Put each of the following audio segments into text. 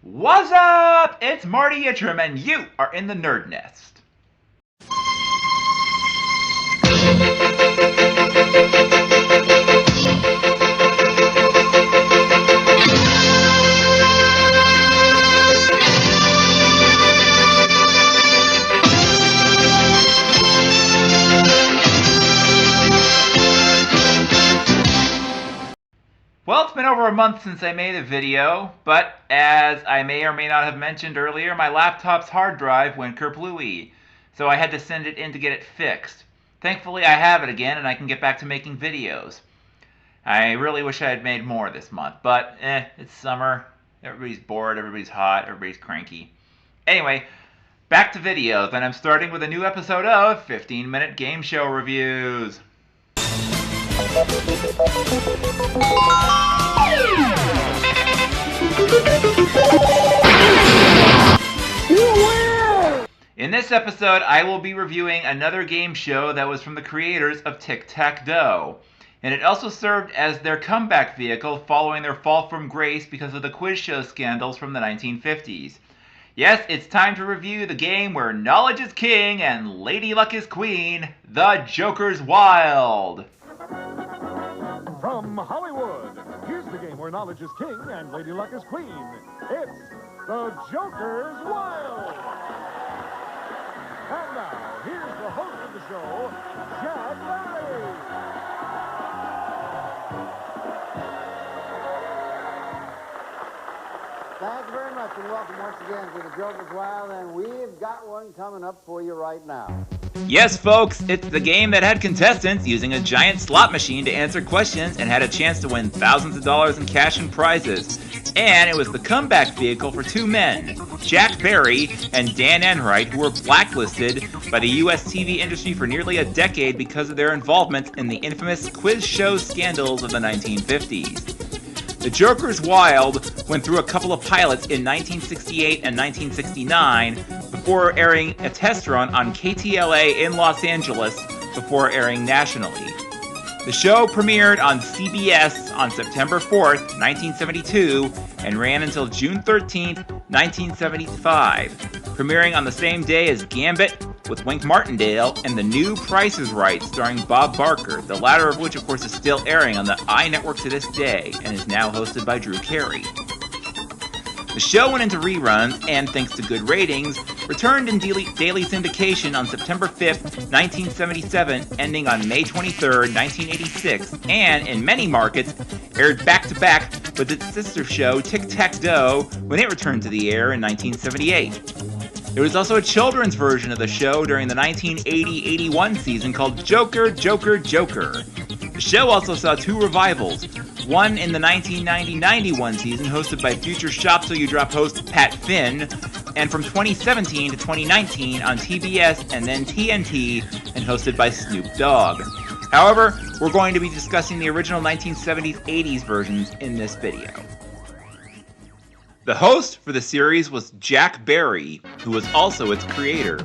What's up? It's Marty Yitram, and you are in the Nerd Nest. Well, it's been over a month since I made a video, but as I may or may not have mentioned earlier, my laptop's hard drive went kerplooie, so I had to send it in to get it fixed. Thankfully, I have it again, and I can get back to making videos. I really wish I had made more this month, but it's summer, everybody's bored, everybody's hot, everybody's cranky. Anyway, back to videos, and I'm starting with a new episode of 15-Minute Game Show Reviews. In this episode, I will be reviewing another game show that was from the creators of Tic Tac Dough, and it also served as their comeback vehicle following their fall from grace because of the quiz show scandals from the 1950s. Yes, it's time to review the game where knowledge is king and lady luck is queen, The Joker's Wild. From Hollywood, here's the game where knowledge is king and lady luck is queen. It's The Joker's Wild. And now, here's the host of the show, Jack Barry. Thank you very much, and welcome once again to The Joker's Wild, and we've got one coming up for you right now. Yes, folks, it's the game that had contestants using a giant slot machine to answer questions and had a chance to win thousands of dollars in cash and prizes. And it was the comeback vehicle for two men, Jack Barry and Dan Enright, who were blacklisted by the U.S. TV industry for nearly a decade because of their involvement in the infamous quiz show scandals of the 1950s. The Joker's Wild went through a couple of pilots in 1968 and 1969 before airing a test run on KTLA in Los Angeles before airing nationally. The show premiered on CBS on September 4th, 1972, and ran until June 13th, 1975, premiering on the same day as Gambit with Wink Martindale and The New Price is Right starring Bob Barker, the latter of which of course is still airing on the iNetwork to this day and is now hosted by Drew Carey. The show went into reruns and, thanks to good ratings, returned in daily syndication on September 5th, 1977, ending on May 23rd, 1986, and, in many markets, aired back-to-back with its sister show Tic Tac Dough when it returned to the air in 1978. There was also a children's version of the show during the 1980-81 season called Joker, Joker, Joker. The show also saw two revivals, one in the 1990-91 season hosted by future Shop So You Drop host Pat Finn, and from 2017 to 2019 on TBS and then TNT and hosted by Snoop Dogg. However, we're going to be discussing the original 1970s-80s versions in this video. The host for the series was Jack Barry, who was also its creator.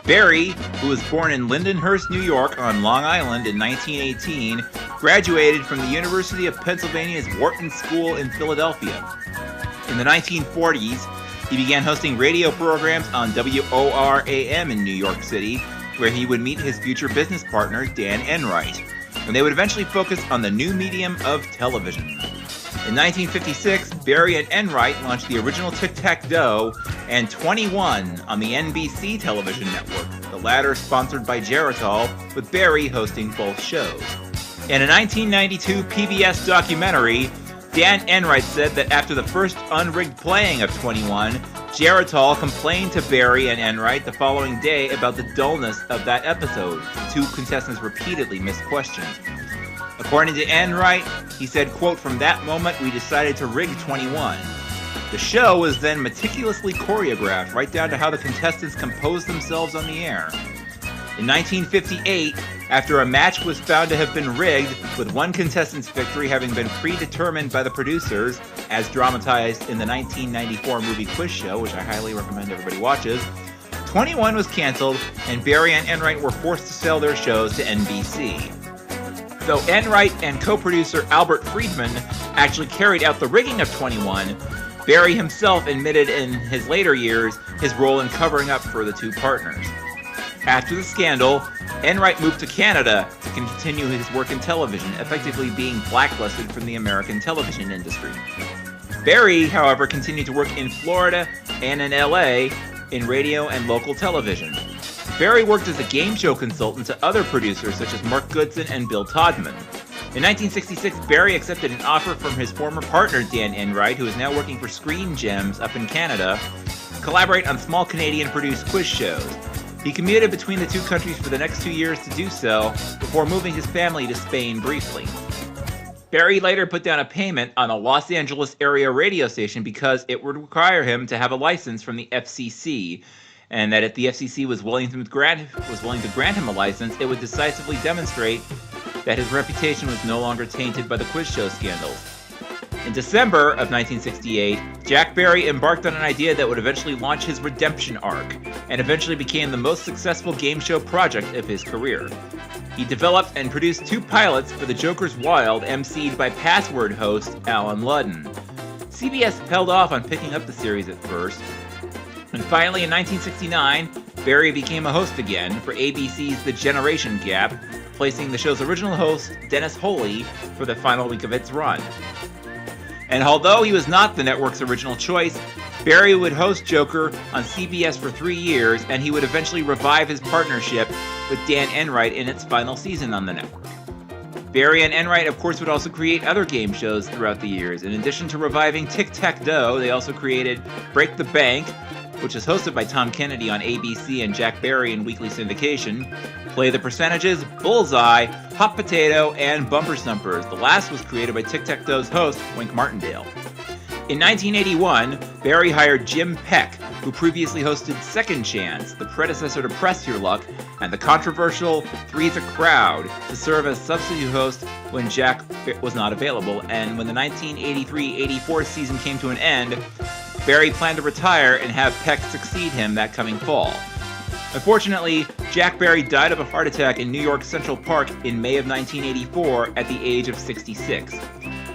Barry, who was born in Lindenhurst, New York on Long Island in 1918, graduated from the University of Pennsylvania's Wharton School in Philadelphia. In the 1940s, he began hosting radio programs on WOR-AM in New York City, where he would meet his future business partner, Dan Enright, and they would eventually focus on the new medium of television. In 1956, Barry and Enright launched the original Tic Tac Dough and 21 on the NBC television network, the latter sponsored by Geritol, with Barry hosting both shows. In a 1992 PBS documentary, Dan Enright said that after the first unrigged playing of 21, Geritol complained to Barry and Enright the following day about the dullness of that episode. The two contestants repeatedly missed questions. According to Enright, he said, quote, "From that moment we decided to rig 21. The show was then meticulously choreographed right down to how the contestants composed themselves on the air. In 1958, after a match was found to have been rigged, with one contestant's victory having been predetermined by the producers, as dramatized in the 1994 movie Quiz Show, which I highly recommend everybody watches, 21 was canceled, and Barry and Enright were forced to sell their shows to NBC. Though Enright and co-producer Albert Friedman actually carried out the rigging of 21, Barry himself admitted in his later years his role in covering up for the two partners. After the scandal, Enright moved to Canada to continue his work in television, effectively being blacklisted from the American television industry. Barry, however, continued to work in Florida and in LA in radio and local television. Barry worked as a game show consultant to other producers such as Mark Goodson and Bill Todman. In 1966, Barry accepted an offer from his former partner Dan Enright, who is now working for Screen Gems up in Canada, to collaborate on small Canadian-produced quiz shows. He commuted between the two countries for the next 2 years to do so, before moving his family to Spain briefly. Barry later put down a payment on a Los Angeles area radio station because it would require him to have a license from the FCC, and that if the FCC was willing to grant him a license, it would decisively demonstrate that his reputation was no longer tainted by the quiz show scandals. In December of 1968, Jack Barry embarked on an idea that would eventually launch his redemption arc, and eventually became the most successful game show project of his career. He developed and produced 2 pilots for The Joker's Wild, emceed by Password host Alan Ludden. CBS held off on picking up the series at first, and finally in 1969, Barry became a host again for ABC's The Generation Gap, placing the show's original host, Dennis Holey, for the final week of its run. And although he was not the network's original choice, Barry would host Joker on CBS for 3 years, and he would eventually revive his partnership with Dan Enright in its final season on the network. Barry and Enright, of course, would also create other game shows throughout the years. In addition to reviving Tic Tac Dough, they also created Break the Bank, which is hosted by Tom Kennedy on ABC and Jack Barry in weekly syndication, Play the Percentages, Bullseye, Hot Potato, and Bumper Stumpers. The last was created by Tic Tac Dough's host, Wink Martindale. In 1981, Barry hired Jim Peck, who previously hosted Second Chance, the predecessor to Press Your Luck, and the controversial Three's a Crowd, to serve as substitute host when Jack was not available. And when the 1983-84 season came to an end, Barry planned to retire and have Peck succeed him that coming fall. Unfortunately, Jack Barry died of a heart attack in New York Central Park in May of 1984 at the age of 66.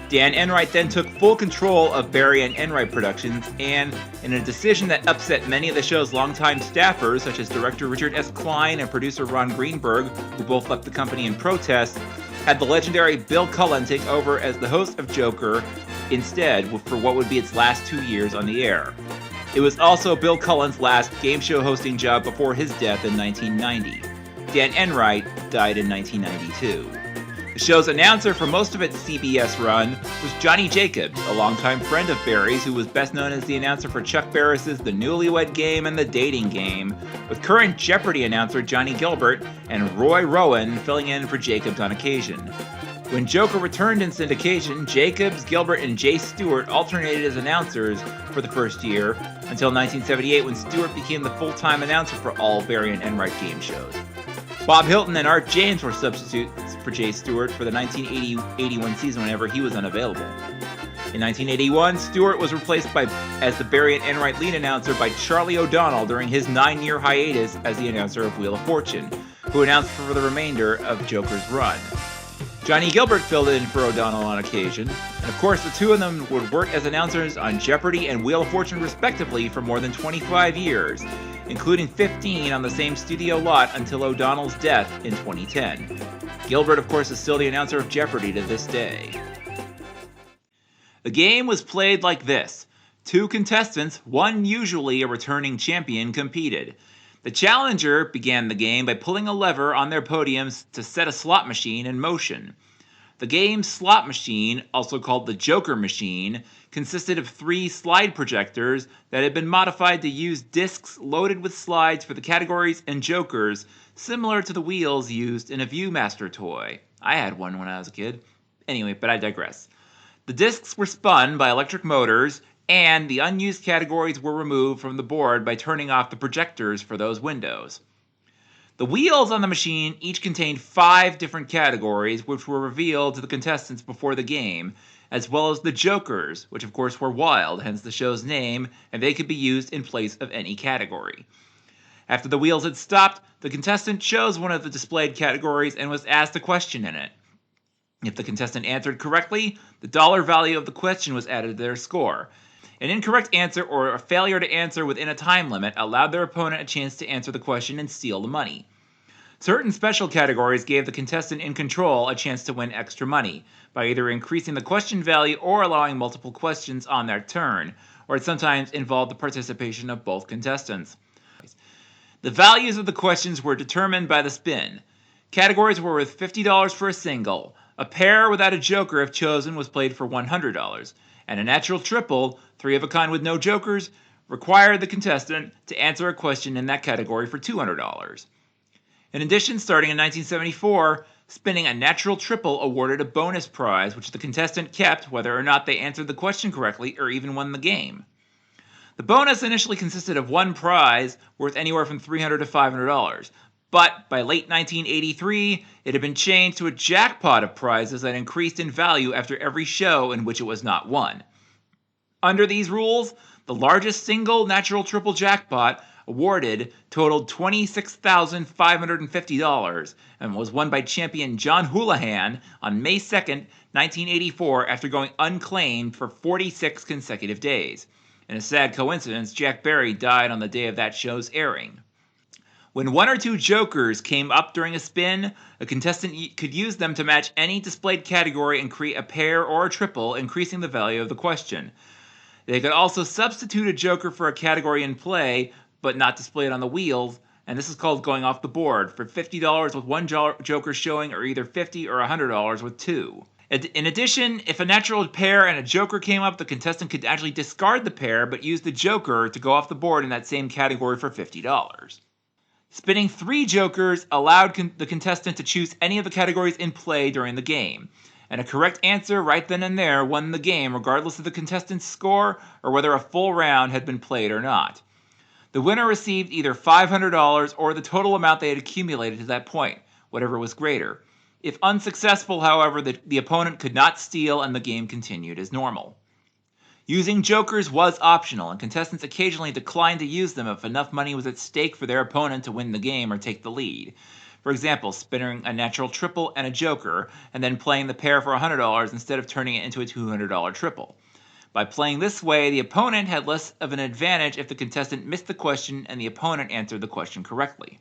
Dan Enright then took full control of Barry and Enright Productions, and in a decision that upset many of the show's longtime staffers, such as director Richard S. Klein and producer Ron Greenberg, who both left the company in protest, had the legendary Bill Cullen take over as the host of Joker instead for what would be its last 2 years on the air. It was also Bill Cullen's last game show hosting job before his death in 1990. Dan Enright died in 1992. The show's announcer for most of its CBS run was Johnny Jacobs, a longtime friend of Barry's who was best known as the announcer for Chuck Barris's The Newlywed Game and The Dating Game, with current Jeopardy announcer Johnny Gilbert and Roy Rowan filling in for Jacobs on occasion. When Joker returned in syndication, Jacobs, Gilbert, and Jay Stewart alternated as announcers for the first year, until 1978 when Stewart became the full-time announcer for all Barry and Enright game shows. Bob Hilton and Art James were substitutes for Jay Stewart for the 1980-81 season whenever he was unavailable. In 1981, Stewart was replaced as the Barry and Enright lead announcer by Charlie O'Donnell during his 9-year hiatus as the announcer of Wheel of Fortune, who announced for the remainder of Joker's run. Johnny Gilbert filled in for O'Donnell on occasion, and of course the two of them would work as announcers on Jeopardy and Wheel of Fortune respectively for more than 25 years, including 15 on the same studio lot until O'Donnell's death in 2010. Gilbert, of course, is still the announcer of Jeopardy to this day. The game was played like this. 2 contestants, one usually a returning champion, competed. The challenger began the game by pulling a lever on their podiums to set a slot machine in motion. The game's slot machine, also called the Joker machine, consisted of 3 slide projectors that had been modified to use discs loaded with slides for the categories and jokers, similar to the wheels used in a Viewmaster toy. I had one when I was a kid. Anyway, but I digress. The discs were spun by electric motors, and the unused categories were removed from the board by turning off the projectors for those windows. The wheels on the machine each contained 5 different categories, which were revealed to the contestants before the game, as well as the jokers, which of course were wild, hence the show's name, and they could be used in place of any category. After the wheels had stopped, the contestant chose one of the displayed categories and was asked a question in it. If the contestant answered correctly, the dollar value of the question was added to their score. An incorrect answer or a failure to answer within a time limit allowed their opponent a chance to answer the question and steal the money. Certain special categories gave the contestant in control a chance to win extra money by either increasing the question value or allowing multiple questions on their turn, or it sometimes involved the participation of both contestants. The values of the questions were determined by the spin. Categories were worth $50 for a single. A pair without a joker, if chosen, was played for $100, and a natural triple, 3 of a kind with no jokers, required the contestant to answer a question in that category for $200. In addition, starting in 1974, spinning a natural triple awarded a bonus prize, which the contestant kept whether or not they answered the question correctly or even won the game. The bonus initially consisted of one prize worth anywhere from $300 to $500, but by late 1983, it had been changed to a jackpot of prizes that increased in value after every show in which it was not won. Under these rules, the largest single natural triple jackpot awarded totaled $26,550 and was won by champion John Houlihan on May 2, 1984, after going unclaimed for 46 consecutive days. In a sad coincidence, Jack Barry died on the day of that show's airing. When 1 or 2 jokers came up during a spin, a contestant could use them to match any displayed category and create a pair or a triple, increasing the value of the question. They could also substitute a joker for a category in play, but not displayed on the wheels, and this is called going off the board, for $50 with 1 joker showing, or either $50 or $100 with 2. In addition, if a natural pair and a joker came up, the contestant could actually discard the pair, but use the joker to go off the board in that same category for $50. Spinning 3 jokers allowed the contestant to choose any of the categories in play during the game, and a correct answer right then and there won the game regardless of the contestant's score or whether a full round had been played or not. The winner received either $500 or the total amount they had accumulated to that point, whatever was greater. If unsuccessful, however, the opponent could not steal and the game continued as normal. Using jokers was optional, and contestants occasionally declined to use them if enough money was at stake for their opponent to win the game or take the lead. For example, spinning a natural triple and a joker, and then playing the pair for $100 instead of turning it into a $200 triple. By playing this way, the opponent had less of an advantage if the contestant missed the question and the opponent answered the question correctly.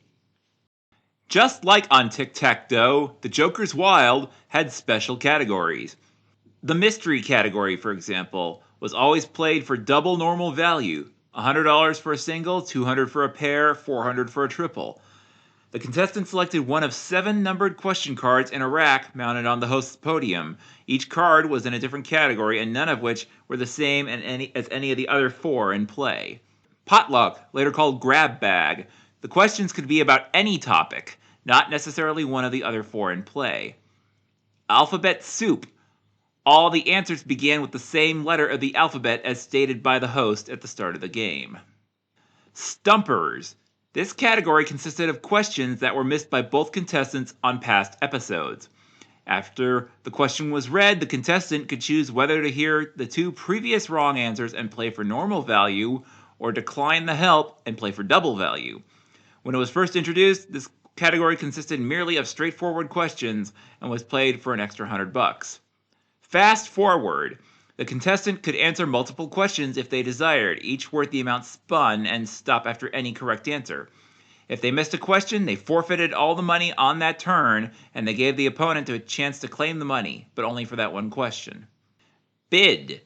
Just like on Tic Tac Dough, the Joker's Wild had special categories. The mystery category, for example, was always played for double normal value, $100 for a single, $200 for a pair, $400 for a triple. The contestant selected one of 7 numbered question cards in a rack mounted on the host's podium. Each card was in a different category, and none of which were the same as any of the other 4 in play. Potluck, later called grab bag. The questions could be about any topic, not necessarily one of the other 4 in play. Alphabet soup. All the answers began with the same letter of the alphabet as stated by the host at the start of the game. Stumpers. This category consisted of questions that were missed by both contestants on past episodes. After the question was read, the contestant could choose whether to hear the 2 previous wrong answers and play for normal value, or decline the help and play for double value. When it was first introduced, this category consisted merely of straightforward questions and was played for an extra $100. Fast forward. The contestant could answer multiple questions if they desired, each worth the amount spun, and stop after any correct answer. If they missed a question, they forfeited all the money on that turn, and they gave the opponent a chance to claim the money, but only for that one question. Bid.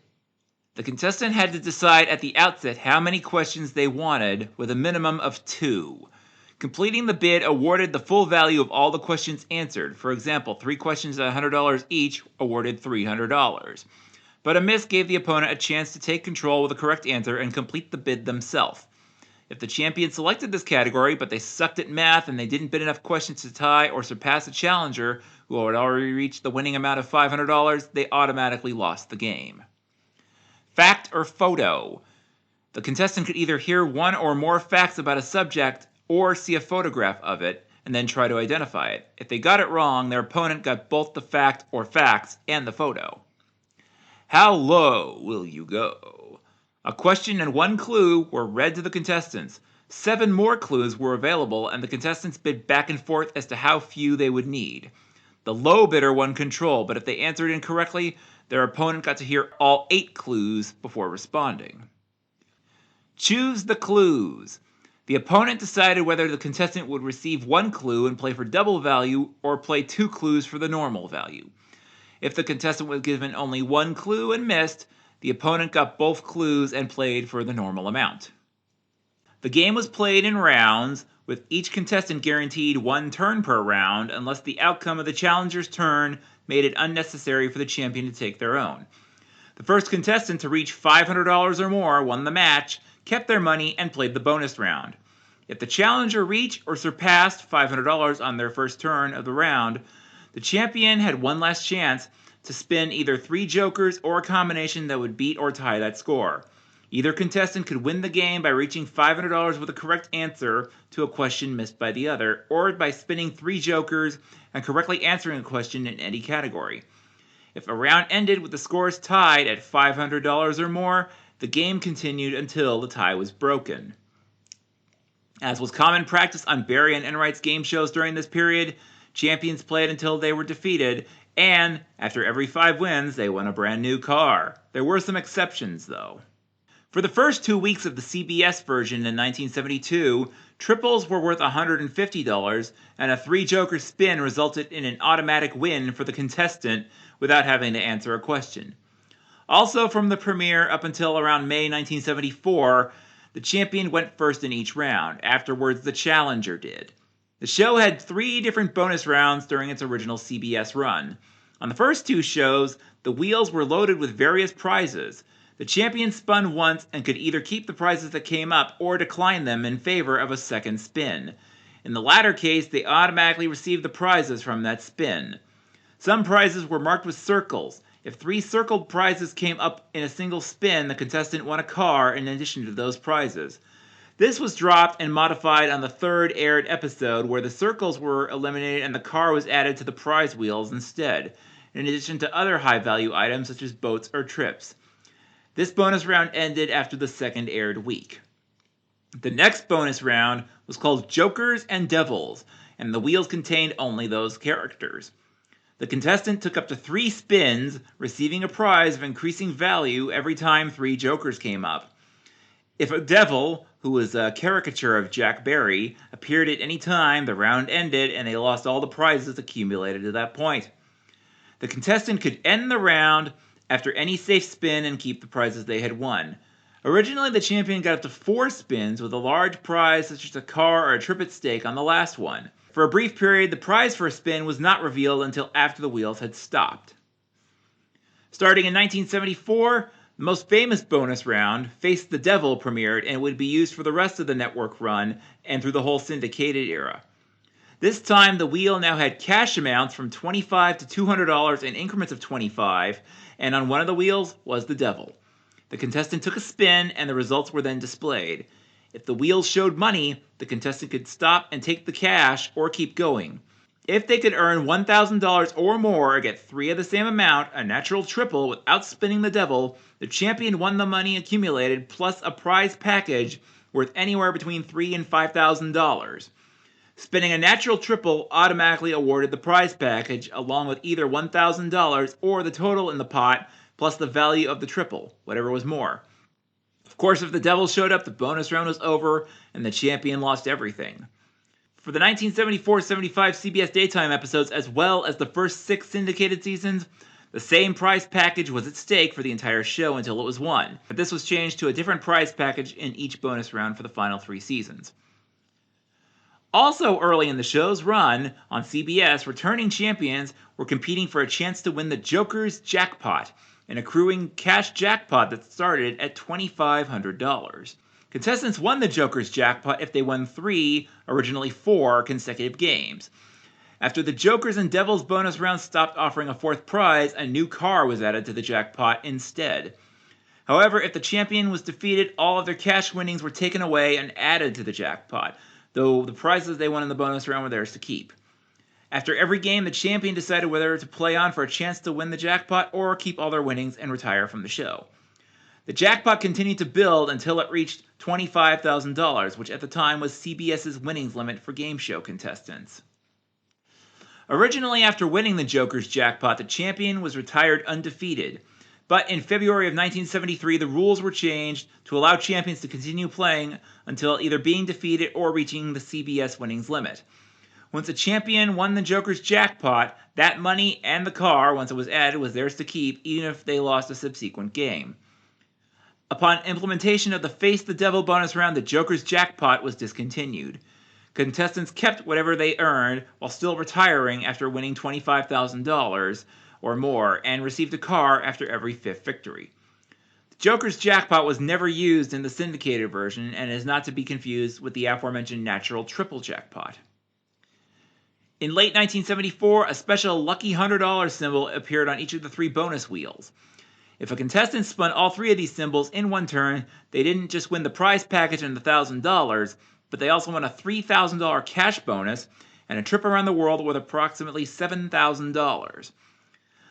The contestant had to decide at the outset how many questions they wanted, with a minimum of 2. Completing the bid awarded the full value of all the questions answered. For example, 3 questions at $100 each awarded $300. But a miss gave the opponent a chance to take control with a correct answer and complete the bid themselves. If the champion selected this category, but they sucked at math and they didn't bid enough questions to tie or surpass a challenger who had already reached the winning amount of $500, they automatically lost the game. Fact or photo. The contestant could either hear one or more facts about a subject or see a photograph of it and then try to identify it. If they got it wrong, their opponent got both the fact or facts and the photo. How low will you go? A question and 1 clue were read to the contestants. 7 more clues were available, and the contestants bid back and forth as to how few they would need. The low bidder won control, but if they answered incorrectly, their opponent got to hear all 8 clues before responding. Choose the clues. The opponent decided whether the contestant would receive 1 clue and play for double value or play 2 clues for the normal value. If the contestant was given only 1 clue and missed, the opponent got both clues and played for the normal amount. The game was played in rounds, with each contestant guaranteed 1 turn per round unless the outcome of the challenger's turn made it unnecessary for the champion to take their own. The first contestant to reach $500 or more won the match, kept their money, and played the bonus round. If the challenger reached or surpassed $500 on their first turn of the round, the champion had one last chance to spin either 3 jokers or a combination that would beat or tie that score. Either contestant could win the game by reaching $500 with a correct answer to a question missed by the other, or by spinning 3 jokers and correctly answering a question in any category. If a round ended with the scores tied at $500 or more, the game continued until the tie was broken. As was common practice on Barry and Enright's game shows during this period, champions played until they were defeated, and after every 5 wins, they won a brand new car. There were some exceptions, though. For the first 2 weeks of the CBS version in 1972, triples were worth $150, and a 3-joker spin resulted in an automatic win for the contestant without having to answer a question. Also from the premiere up until around May 1974, the champion went first in each round. Afterwards, the challenger did. The show had 3 different bonus rounds during its original CBS run. On the first 2 shows, the wheels were loaded with various prizes. The champion spun once and could either keep the prizes that came up or decline them in favor of a second spin. In the latter case, they automatically received the prizes from that spin. Some prizes were marked with circles. If 3 circled prizes came up in a single spin, the contestant won a car in addition to those prizes. This was dropped and modified on the 3rd aired episode, where the circles were eliminated and the car was added to the prize wheels instead, in addition to other high-value items such as boats or trips. This bonus round ended after the 2nd aired week. The next bonus round was called Jokers and Devils, and the wheels contained only those characters. The contestant took up to 3 spins, receiving a prize of increasing value every time 3 jokers came up. If a devil, who was a caricature of Jack Barry, appeared at any time, the round ended and they lost all the prizes accumulated to that point. The contestant could end the round after any safe spin and keep the prizes they had won. Originally, the champion got up to 4 spins with a large prize such as a car or a trip at stake on the last one. For a brief period, the prize for a spin was not revealed until after the wheels had stopped. Starting in 1974, the most famous bonus round, Face the Devil, premiered and would be used for the rest of the network run and through the whole syndicated era. This time, the wheel now had cash amounts from $25 to $200 in increments of $25, and on one of the wheels was the devil. The contestant took a spin, and the results were then displayed. If the wheels showed money, the contestant could stop and take the cash or keep going. If they could earn $1,000 or more or get 3 of the same amount, a natural triple, without spinning the devil, the champion won the money accumulated plus a prize package worth anywhere between $3,000 and $5,000. Spinning a natural triple automatically awarded the prize package along with either $1,000 or the total in the pot plus the value of the triple, whatever was more. Of course, if the devil showed up, the bonus round was over and the champion lost everything. For the 1974-75 CBS daytime episodes, as well as the first 6 syndicated seasons, the same prize package was at stake for the entire show until it was won, but this was changed to a different prize package in each bonus round for the final 3 seasons. Also early in the show's run, on CBS, returning champions were competing for a chance to win the Joker's Jackpot, an accruing cash jackpot that started at $2,500. Contestants won the Joker's Jackpot if they won 3, originally 4, consecutive games. After the Jokers and Devils bonus round stopped offering a 4th prize, a new car was added to the jackpot instead. However, if the champion was defeated, all of their cash winnings were taken away and added to the jackpot, though the prizes they won in the bonus round were theirs to keep. After every game, the champion decided whether to play on for a chance to win the jackpot or keep all their winnings and retire from the show. The jackpot continued to build until it reached $25,000, which at the time was CBS's winnings limit for game show contestants. Originally, after winning the Joker's jackpot, the champion was retired undefeated. But in February of 1973, the rules were changed to allow champions to continue playing until either being defeated or reaching the CBS winnings limit. Once a champion won the Joker's jackpot, that money and the car, once it was added, was theirs to keep, even if they lost a subsequent game. Upon implementation of the Face the Devil bonus round, the Joker's jackpot was discontinued. Contestants kept whatever they earned while still retiring after winning $25,000 or more and received a car after every fifth victory. The Joker's jackpot was never used in the syndicated version and is not to be confused with the aforementioned natural triple jackpot. In late 1974, a special lucky $100 symbol appeared on each of the 3 bonus wheels. If a contestant spun all 3 of these symbols in one turn, they didn't just win the prize package and the $1,000, but they also won a $3,000 cash bonus and a trip around the world worth approximately $7,000.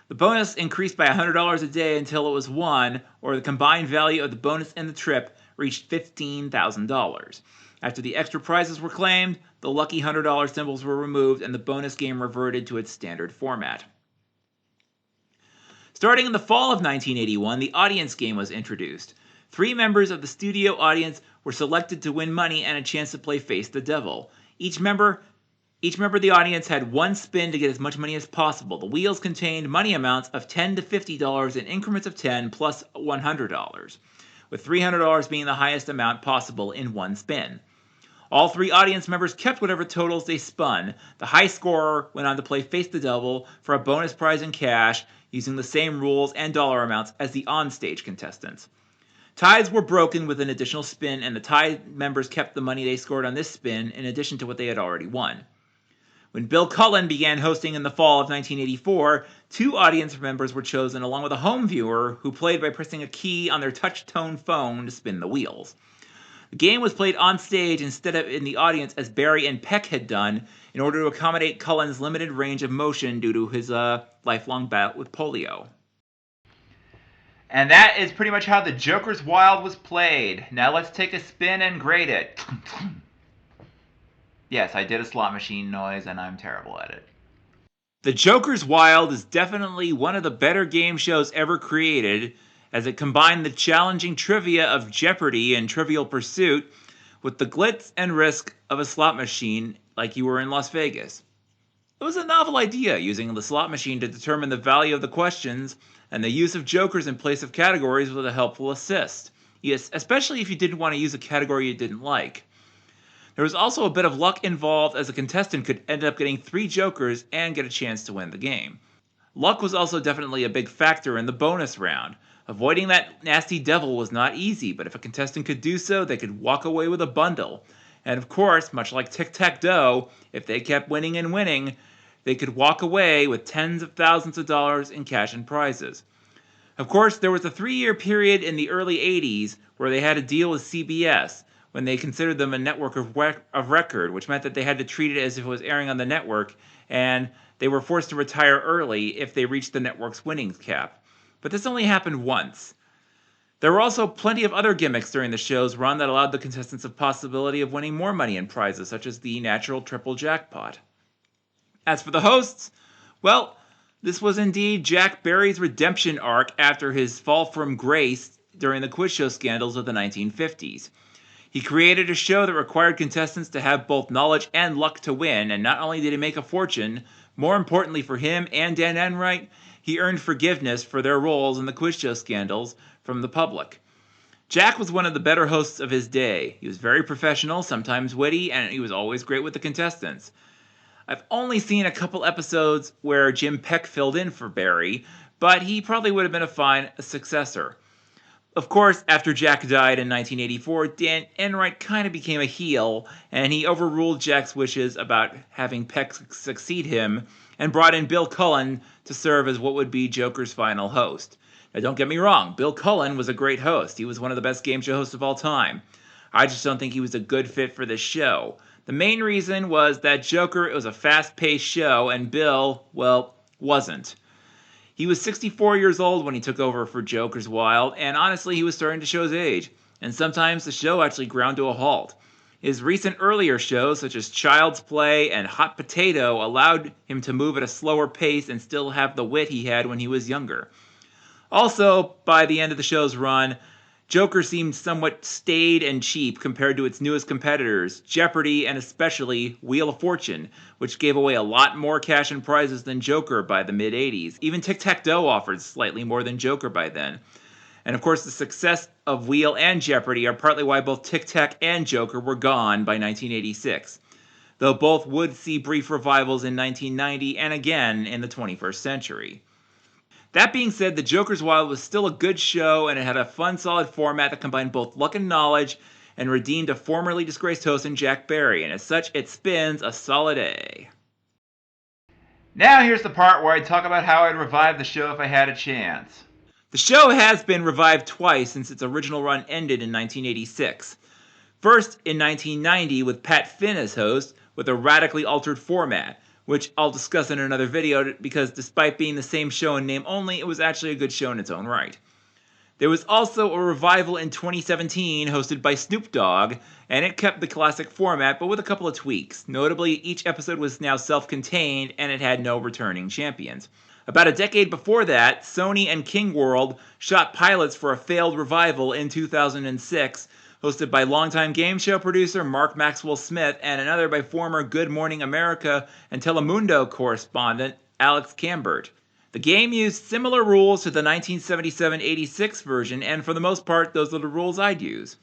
The bonus increased by $100 a day until it was won, or the combined value of the bonus and the trip reached $15,000. After the extra prizes were claimed, the lucky $100 symbols were removed and the bonus game reverted to its standard format. Starting in the fall of 1981, the audience game was introduced. 3 members of the studio audience were selected to win money and a chance to play Face the Devil. Each member of the audience had 1 spin to get as much money as possible. The wheels contained money amounts of $10 to $50 in increments of 10 plus $100, with $300 being the highest amount possible in 1 spin. All 3 audience members kept whatever totals they spun. The high scorer went on to play Face the Devil for a bonus prize in cash, using the same rules and dollar amounts as the on-stage contestants. Ties were broken with an additional spin, and the tied members kept the money they scored on this spin in addition to what they had already won. When Bill Cullen began hosting in the fall of 1984, 2 audience members were chosen along with a home viewer who played by pressing a key on their touch-tone phone to spin the wheels. The game was played on stage instead of in the audience as Barry and Peck had done in order to accommodate Cullen's limited range of motion due to his lifelong battle with polio. And that is pretty much how the Joker's Wild was played. Now let's take a spin and grade it. Yes, I did a slot machine noise and I'm terrible at it. The Joker's Wild is definitely one of the better game shows ever created, as it combined the challenging trivia of Jeopardy and Trivial Pursuit with the glitz and risk of a slot machine like you were in Las Vegas. It was a novel idea, using the slot machine to determine the value of the questions, and the use of jokers in place of categories was a helpful assist, yes, especially if you didn't want to use a category you didn't like. There was also a bit of luck involved, as a contestant could end up getting 3 jokers and get a chance to win the game. Luck was also definitely a big factor in the bonus round. Avoiding that nasty devil was not easy, but if a contestant could do so, they could walk away with a bundle. And of course, much like Tic Tac Dough, if they kept winning and winning, they could walk away with tens of thousands of dollars in cash and prizes. Of course, there was a 3-year period in the early 80s where they had a deal with CBS, when they considered them a network of record, which meant that they had to treat it as if it was airing on the network, and they were forced to retire early if they reached the network's winnings cap. But this only happened once. There were also plenty of other gimmicks during the show's run that allowed the contestants the possibility of winning more money and prizes, such as the natural triple jackpot. As for the hosts, well, this was indeed Jack Barry's redemption arc after his fall from grace during the quiz show scandals of the 1950s. He created a show that required contestants to have both knowledge and luck to win, and not only did he make a fortune, more importantly for him and Dan Enright, he earned forgiveness for their roles in the quiz show scandals from the public. Jack was one of the better hosts of his day. He was very professional, sometimes witty, and he was always great with the contestants. I've only seen a couple episodes where Jim Peck filled in for Barry, but he probably would have been a fine successor. Of course, after Jack died in 1984, Dan Enright kind of became a heel, and he overruled Jack's wishes about having Peck succeed him, and brought in Bill Cullen to serve as what would be Joker's final host. Now don't get me wrong, Bill Cullen was a great host. He was one of the best game show hosts of all time. I just don't think he was a good fit for this show. The main reason was that Joker, it was a fast-paced show, and Bill, well, wasn't. He was 64 years old when he took over for Joker's Wild, and honestly, he was starting to show his age. And sometimes the show actually ground to a halt. His recent earlier shows, such as Child's Play and Hot Potato, allowed him to move at a slower pace and still have the wit he had when he was younger. Also, by the end of the show's run, Joker seemed somewhat staid and cheap compared to its newest competitors, Jeopardy and especially Wheel of Fortune, which gave away a lot more cash and prizes than Joker by the mid-80s. Even Tic Tac Dough offered slightly more than Joker by then. And of course, the success of Wheel and Jeopardy are partly why both Tic Tac and Joker were gone by 1986, though both would see brief revivals in 1990 and again in the 21st century. That being said, The Joker's Wild was still a good show, and it had a fun, solid format that combined both luck and knowledge and redeemed a formerly disgraced host in Jack Barry, and as such, it spins a solid A. Now here's the part where I talk about how I'd revive the show if I had a chance. The show has been revived twice since its original run ended in 1986. First in 1990 with Pat Finn as host, with a radically altered format, which I'll discuss in another video because despite being the same show in name only, it was actually a good show in its own right. There was also a revival in 2017 hosted by Snoop Dogg, and it kept the classic format but with a couple of tweaks. Notably, each episode was now self-contained and it had no returning champions. About a decade before that, Sony and King World shot pilots for a failed revival in 2006, hosted by longtime game show producer Mark Maxwell Smith and another by former Good Morning America and Telemundo correspondent Alex Cambert. The game used similar rules to the 1977-86 version, and for the most part, those are the rules I'd use.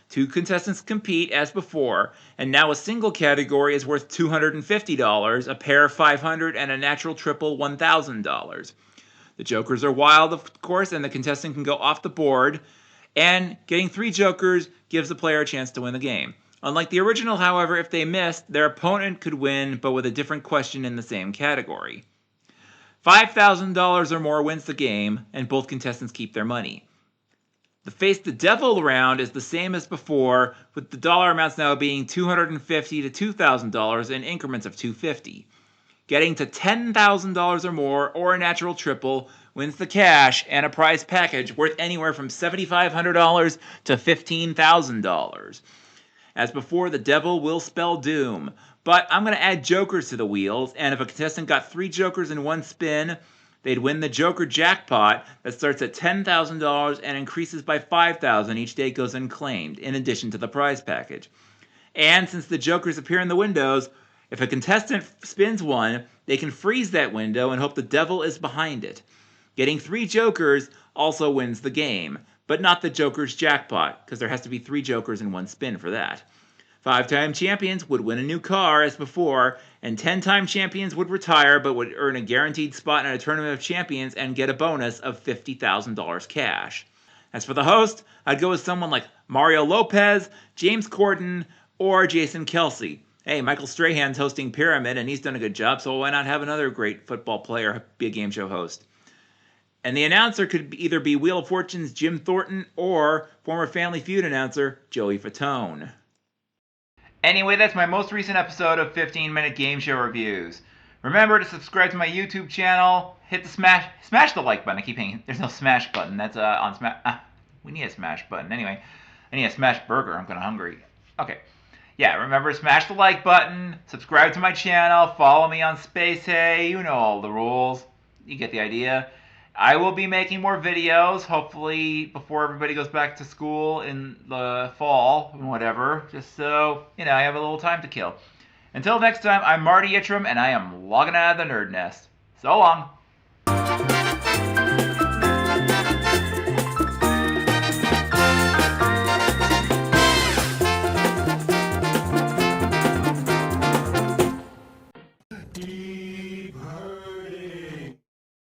2 contestants compete as before, and now a single category is worth $250, a pair $500, and a natural triple $1,000. The jokers are wild, of course, and the contestant can go off the board, and getting 3 jokers gives the player a chance to win the game. Unlike the original, however, if they missed, their opponent could win, but with a different question in the same category. $5,000 or more wins the game, and both contestants keep their money. The Face the Devil round is the same as before, with the dollar amounts now being $250 to $2,000 in increments of $250. Getting to $10,000 or more, or a natural triple, wins the cash and a prize package worth anywhere from $7,500 to $15,000. As before, the devil will spell doom, but I'm going to add jokers to the wheels, and if a contestant got 3 jokers in one spin, they'd win the Joker jackpot that starts at $10,000 and increases by $5,000 each day goes unclaimed, in addition to the prize package. And since the jokers appear in the windows, if a contestant spins one, they can freeze that window and hope the devil is behind it. Getting 3 jokers also wins the game, but not the Joker's jackpot, because there has to be 3 jokers in one spin for that. 5-time champions would win a new car as before, and 10-time champions would retire but would earn a guaranteed spot in a tournament of champions and get a bonus of $50,000 cash. As for the host, I'd go with someone like Mario Lopez, James Corden, or Jason Kelsey. Hey, Michael Strahan's hosting Pyramid, and he's done a good job, so why not have another great football player be a game show host? And the announcer could either be Wheel of Fortune's Jim Thornton or former Family Feud announcer Joey Fatone. Anyway, that's my most recent episode of 15-minute game show reviews. Remember to subscribe to my YouTube channel. Hit the smash the like button. I keep saying there's no smash button. That's on smash. We need a smash button. Anyway, I need a smash burger. I'm kind of hungry. Okay. Yeah, remember to smash the like button. Subscribe to my channel. Follow me on Space Hey. You know all the rules. You get the idea. I will be making more videos, hopefully before everybody goes back to school in the fall, whatever, just so, I have a little time to kill. Until next time, I'm Marty Ittram, and I am logging out of the nerd nest. So long.